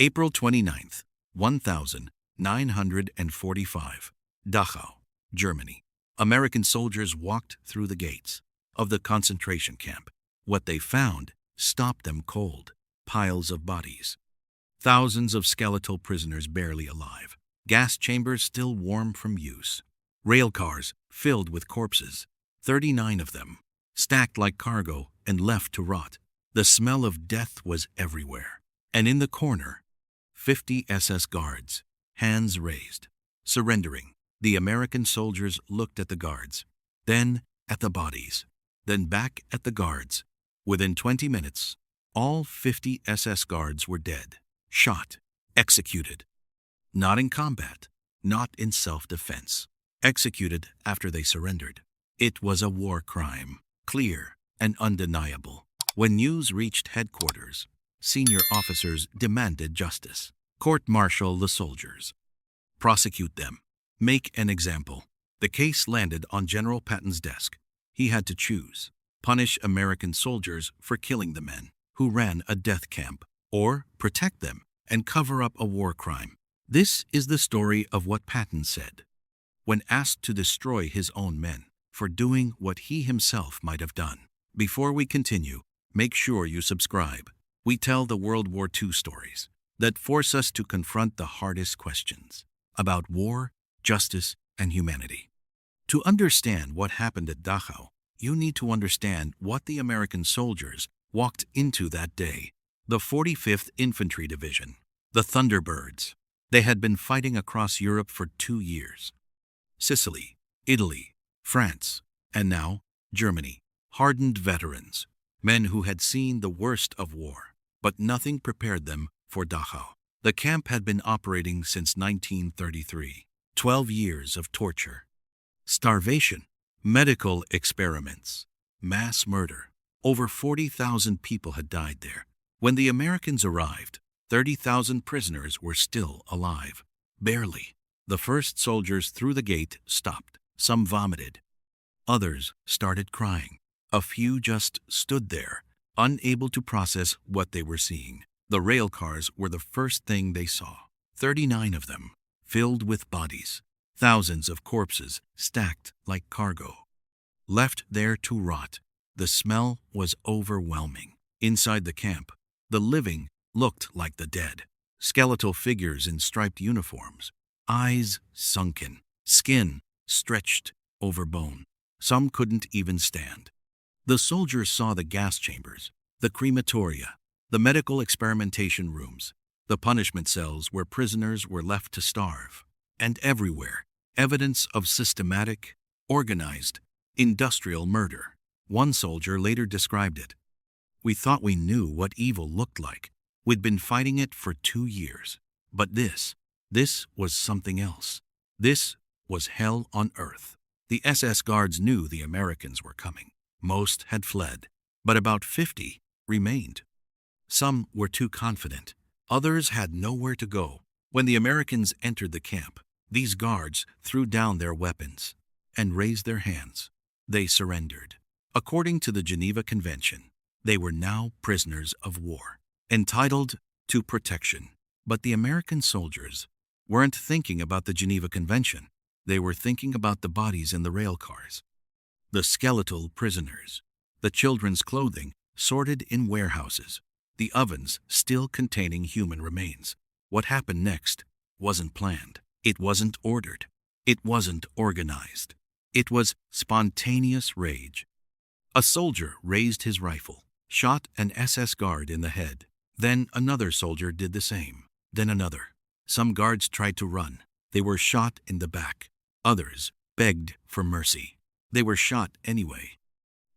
April 29th, 1945. Dachau, Germany. American soldiers walked through the gates of the concentration camp. What they found stopped them cold. Piles of bodies. Thousands of skeletal prisoners barely alive. Gas chambers still warm from use. Rail cars filled with corpses, 39 of them, stacked like cargo and left to rot. The smell of death was everywhere. And in the corner, 50 SS guards, hands raised, surrendering. The American soldiers looked at the guards, then at the bodies, then back at the guards. Within 20 minutes, all 50 SS guards were dead, shot, executed. Not in combat, not in self-defense. Executed after they surrendered. It was a war crime, clear and undeniable. When news reached headquarters, senior officers demanded justice. Court-martial the soldiers. Prosecute them. Make an example. The case landed on General Patton's desk. He had to choose. Punish American soldiers for killing the men who ran a death camp, or protect them and cover up a war crime. This is the story of what Patton said when asked to destroy his own men for doing what he himself might have done. Before we continue, make sure you subscribe. We tell the World War II stories that force us to confront the hardest questions about war, justice, and humanity. To understand what happened at Dachau, you need to understand what the American soldiers walked into that day. The 45th Infantry Division, the Thunderbirds. They had been fighting across Europe for 2 years. Sicily, Italy, France, and now Germany. Hardened veterans, men who had seen the worst of war, but nothing prepared them for Dachau. The camp had been operating since 1933. 12 years of torture, starvation, medical experiments, mass murder. Over 40,000 people had died there. When the Americans arrived, 30,000 prisoners were still alive. Barely. The first soldiers through the gate stopped. Some vomited. Others started crying. A few just stood there, unable to process what they were seeing. The rail cars were the first thing they saw. 39 of them, filled with bodies. Thousands of corpses stacked like cargo. Left there to rot. The smell was overwhelming. Inside the camp, the living looked like the dead. Skeletal figures in striped uniforms. Eyes sunken, skin stretched over bone. Some couldn't even stand. The soldiers saw the gas chambers, the crematoria, the medical experimentation rooms, the punishment cells where prisoners were left to starve, and everywhere, evidence of systematic, organized, industrial murder. One soldier later described it. We thought we knew what evil looked like. We'd been fighting it for 2 years. But this was something else. This was hell on earth. The SS guards knew the Americans were coming. Most had fled, but about 50 remained. Some were too confident. Others had nowhere to go. When the Americans entered the camp, these guards threw down their weapons and raised their hands. They surrendered. According to the Geneva Convention, they were now prisoners of war, entitled to protection. But the American soldiers weren't thinking about the Geneva Convention. They were thinking about the bodies in the rail cars, the skeletal prisoners, the children's clothing sorted in warehouses, the ovens still containing human remains. What happened next wasn't planned. It wasn't ordered. It wasn't organized. It was spontaneous rage. A soldier raised his rifle, shot an SS guard in the head. Then another soldier did the same. Then another. Some guards tried to run. They were shot in the back. Others begged for mercy. They were shot anyway.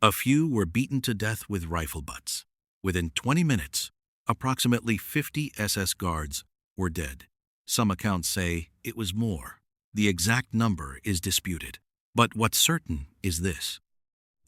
A few were beaten to death with rifle butts. Within 20 minutes, approximately 50 SS guards were dead. Some accounts say it was more. The exact number is disputed. But what's certain is this.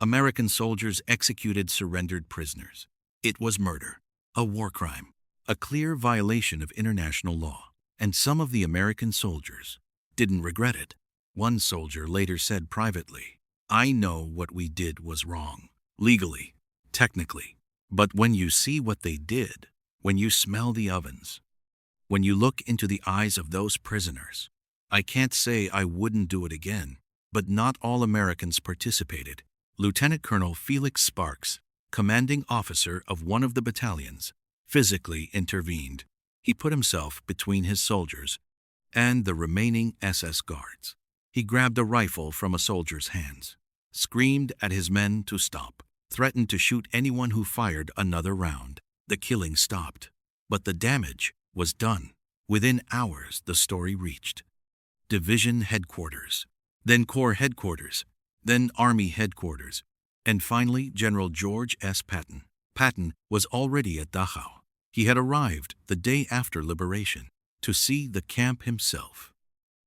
American soldiers executed surrendered prisoners. It was murder, a war crime, a clear violation of international law. And some of the American soldiers didn't regret it. One soldier later said privately, "I know what we did was wrong, legally, technically. But when you see what they did, when you smell the ovens, When you look into the eyes of those prisoners, I can't say I wouldn't do it again, but not all Americans participated. Lieutenant Colonel Felix Sparks, commanding officer of one of the battalions, physically intervened. He put himself between his soldiers and the remaining SS guards. He grabbed a rifle from a soldier's hands, screamed at his men to stop, threatened to shoot anyone who fired another round. The killing stopped, but the damage was done. Within hours, the story reached Division headquarters, then Corps headquarters, then Army headquarters, and finally General George S. Patton. Patton was already at Dachau. He had arrived the day after liberation to see the camp himself.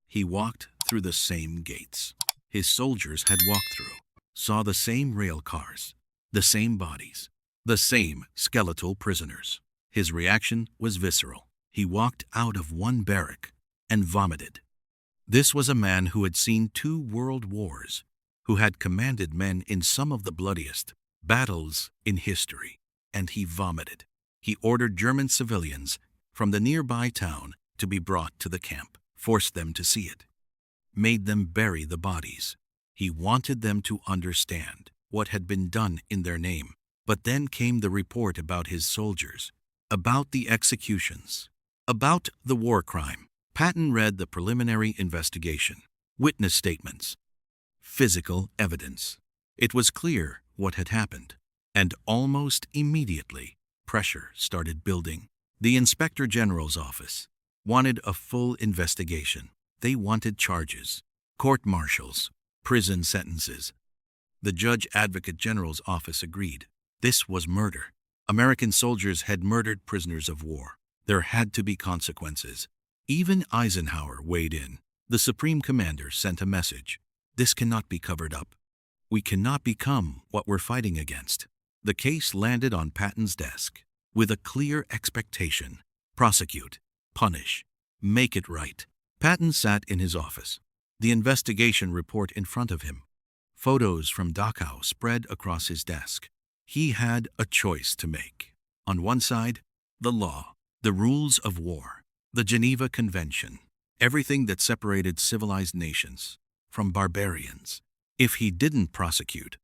He walked through the same gates his soldiers had walked through, saw the same rail cars, the same bodies, the same skeletal prisoners. His reaction was visceral. He walked out of one barrack and vomited. This was a man who had seen 2 world wars, who had commanded men in some of the bloodiest battles in history, and he vomited. He ordered German civilians from the nearby town to be brought to the camp, forced them to see it, made them bury the bodies. He wanted them to understand what had been done in their name. But then came the report about his soldiers, about the executions, about the war crime. Patton read the preliminary investigation, witness statements, physical evidence. It was clear what had happened, and almost immediately, pressure started building. The Inspector General's office wanted a full investigation. They wanted charges, court-martials, prison sentences. The Judge Advocate General's office agreed. This was murder. American soldiers had murdered prisoners of war. There had to be consequences. Even Eisenhower weighed in. The Supreme Commander sent a message. This cannot be covered up. We cannot become what we're fighting against. The case landed on Patton's desk with a clear expectation. Prosecute, punish, make it right. Patton sat in his office, the investigation report in front of him. Photos from Dachau spread across his desk. He had a choice to make. On one side, the law, the rules of war, the Geneva Convention, everything that separated civilized nations from barbarians. If he didn't prosecute,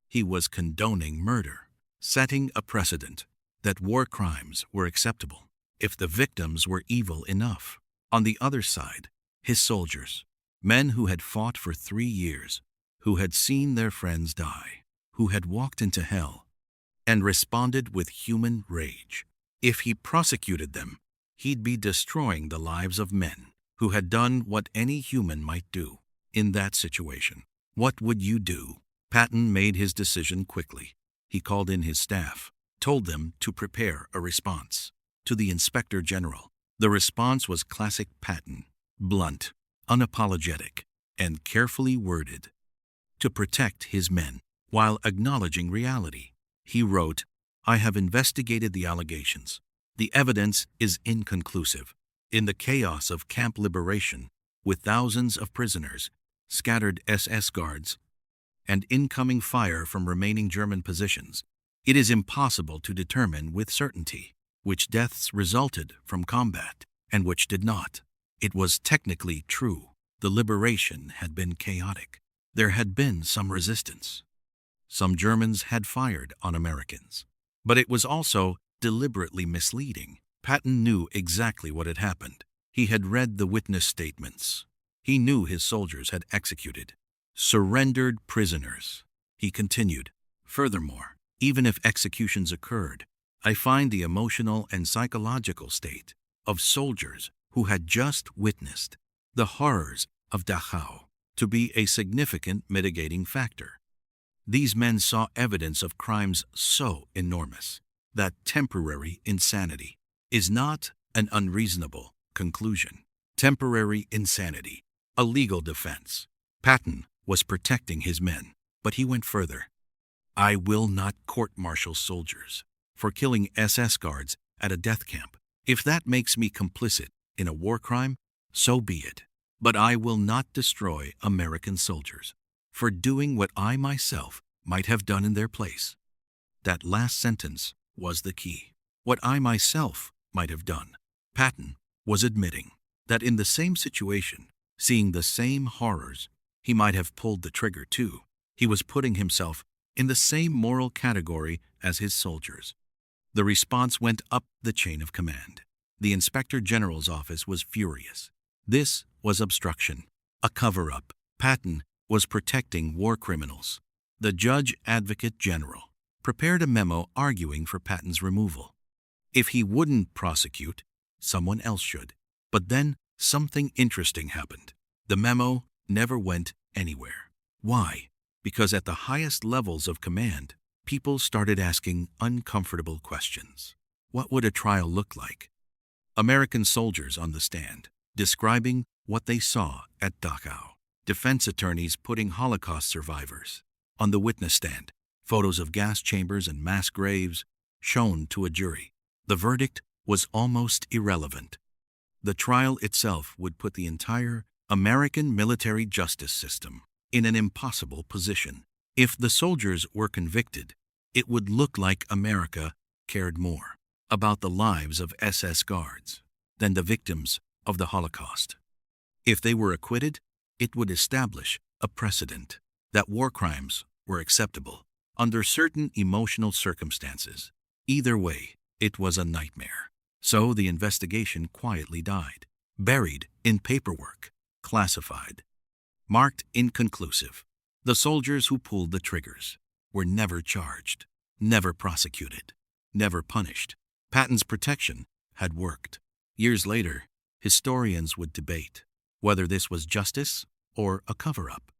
he was condoning murder, setting a precedent that war crimes were acceptable if the victims were evil enough. On the other side, his soldiers, men who had fought for 3 years, who had seen their friends die, who had walked into hell, and responded with human rage. If he prosecuted them, he'd be destroying the lives of men who had done what any human might do in that situation. What would you do? Patton made his decision quickly. He called in his staff, told them to prepare a response. To the Inspector General, the response was classic Patton, blunt, unapologetic, and carefully worded. To protect his men, while acknowledging reality, he wrote, I have investigated the allegations. The evidence is inconclusive. In the chaos of Camp Liberation, with thousands of prisoners, scattered SS guards, and incoming fire from remaining German positions, it is impossible to determine with certainty which deaths resulted from combat and which did not. It was technically true. The liberation had been chaotic. There had been some resistance. Some Germans had fired on Americans. But it was also deliberately misleading. Patton knew exactly what had happened. He had read the witness statements. He knew his soldiers had executed surrendered prisoners. He continued, furthermore, even if executions occurred, I find the emotional and psychological state of soldiers who had just witnessed the horrors of Dachau to be a significant mitigating factor. These men saw evidence of crimes so enormous that temporary insanity is not an unreasonable conclusion. Temporary insanity, a legal defense. Patton was protecting his men, but he went further. I will not court-martial soldiers for killing SS guards at a death camp. If that makes me complicit in a war crime, so be it. But I will not destroy American soldiers for doing what I myself might have done in their place. That last sentence was the key. What I myself might have done. Patton was admitting that in the same situation, seeing the same horrors, he might have pulled the trigger too. He was putting himself in the same moral category as his soldiers. The response went up the chain of command. The Inspector General's office was furious. This was obstruction, a cover-up. Patton was protecting war criminals. The Judge Advocate General prepared a memo arguing for Patton's removal. If he wouldn't prosecute, someone else should. But then something interesting happened. The memo never went anywhere. Why? Because at the highest levels of command, people started asking uncomfortable questions. What would a trial look like? American soldiers on the stand, describing what they saw at Dachau. Defense attorneys putting Holocaust survivors on the witness stand. Photos of gas chambers and mass graves shown to a jury. The verdict was almost irrelevant. The trial itself would put the entire American military justice system in an impossible position. If the soldiers were convicted, it would look like America cared more about the lives of SS guards than the victims of the Holocaust. If they were acquitted, it would establish a precedent that war crimes were acceptable under certain emotional circumstances. Either way, it was a nightmare. So the investigation quietly died, buried in paperwork, classified, marked inconclusive. The soldiers who pulled the triggers were never charged, never prosecuted, never punished. Patton's protection had worked. Years later, historians would debate whether this was justice or a cover-up.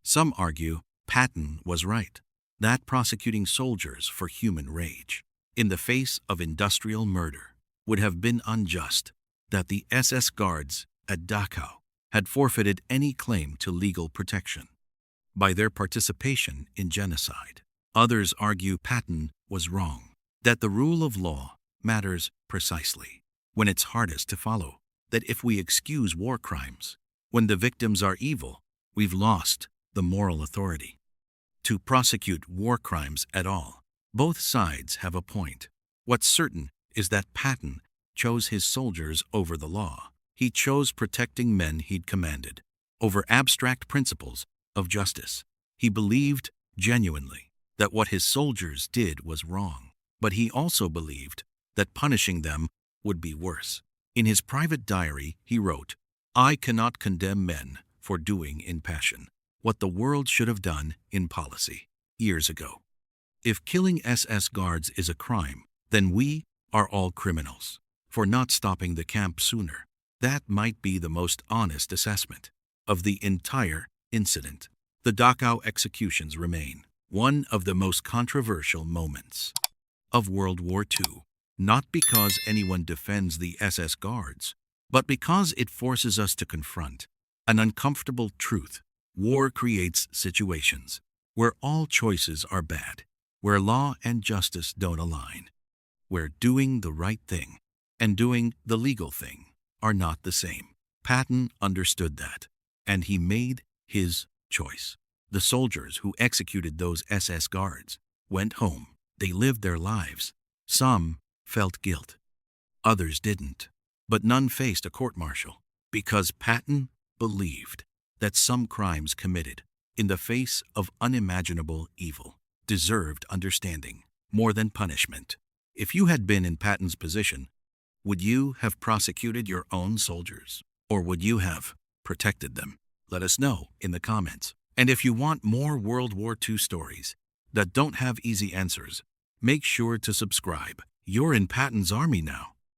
Some argue Patton was right, that prosecuting soldiers for human rage in the face of industrial murder would have been unjust, that the SS guards at Dachau had forfeited any claim to legal protection by their participation in genocide. Others argue Patton was wrong, that the rule of law matters precisely when it's hardest to follow, that if we excuse war crimes when the victims are evil, we've lost the moral authority to prosecute war crimes at all. Both sides have a point. What's certain is that Patton chose his soldiers over the law. He chose protecting men he'd commanded over abstract principles of justice. He believed genuinely that what his soldiers did was wrong, but he also believed that punishing them would be worse. In his private diary, he wrote, "I cannot condemn men for doing in passion what the world should have done in policy years ago. If killing SS guards is a crime, then we are all criminals for not stopping the camp sooner." That might be the most honest assessment of the entire incident. The Dachau executions remain one of the most controversial moments of World War II, not because anyone defends the SS guards, but because it forces us to confront an uncomfortable truth. War creates situations where all choices are bad, where law and justice don't align, where doing the right thing and doing the legal thing are not the same. Patton understood that, and he made his choice. The soldiers who executed those SS guards went home. They lived their lives. Some felt guilt. Others didn't. But none faced a court-martial because Patton believed that some crimes committed in the face of unimaginable evil deserved understanding more than punishment. If you had been in Patton's position, would you have prosecuted your own soldiers, or would you have protected them? Let us know in the comments. And if you want more World War II stories that don't have easy answers, make sure to subscribe. You're in Patton's army now.